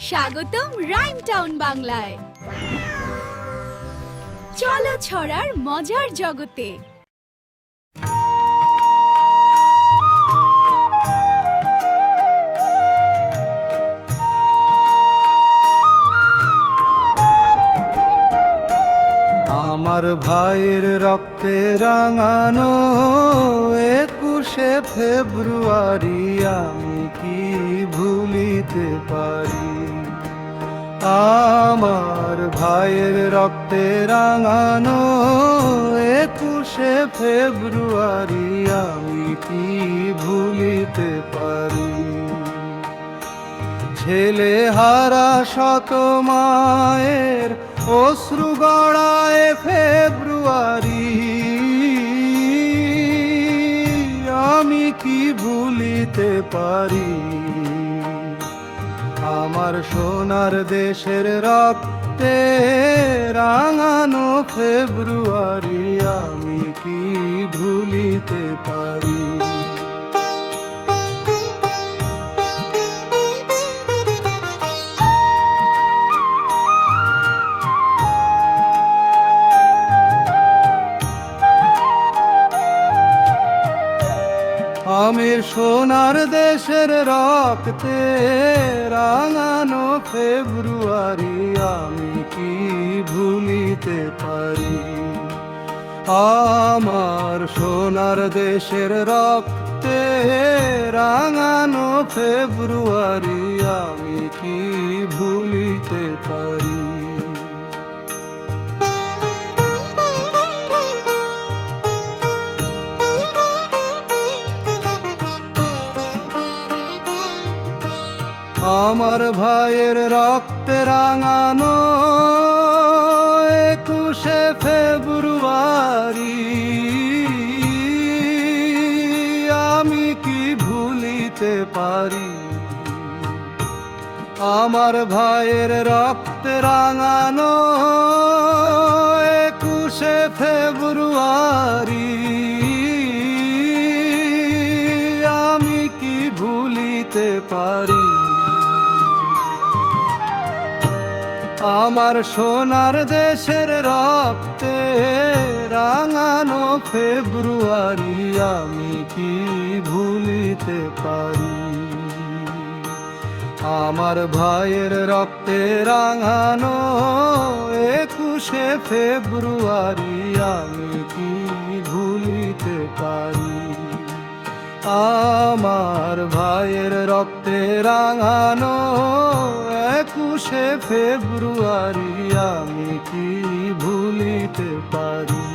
স্বাগতম rhyme town বাংলায়। চলো ছড়ার মজার জগতে। আমার ভাইয়ের রক্তে রাঙানো 21শে ফেব্রুয়ারি আমি কি ভুলিতে পারি। আমার ভাইয়ের রক্তে রাঙানো 21শে ফেব্রুয়ারি আমি কি ভুলিতে পারি। ছেলে হারা শত মায়ের অশ্রু গড়ায় ফেব্রুয়ারি আমি কি ভুলিতে পারি। আমার সোনার দেশের রক্তে রাঙানো ফেব্রুয়ারি আমি কি ভুলিতে পারি। আমের সোনার দেশের রক্তে রাঙানো ফেব্রুয়ারি আমি কি ভুলিতে পারি। আমার সোনার দেশের রক্তে রাঙানো ফেব্রুয়ারি আমি কি ভুলিতে পারি। আমার ভাইয়ের রক্তে রাঙানো 21শে ফেব্রুয়ারি আমি কি ভুলিতে পারি। আমার ভাইয়ের রক্তে রাঙানো 21শে ফেব্রুয়ারি আমি কি ভুলিতে পারি। আমার সোনার দেশের রক্তে রাঙানো ফেব্রুয়ারি আমি কি ভুলিতে পারি। আমার ভাইয়ের রক্তে রাঙানো 21শে ফেব্রুয়ারি আমি কি ভুলিতে পারি। আমার ভাইয়ের রক্তে রাঙানো 21শে ফেব্রুয়ারি আমি কি ভুলিতে পারি।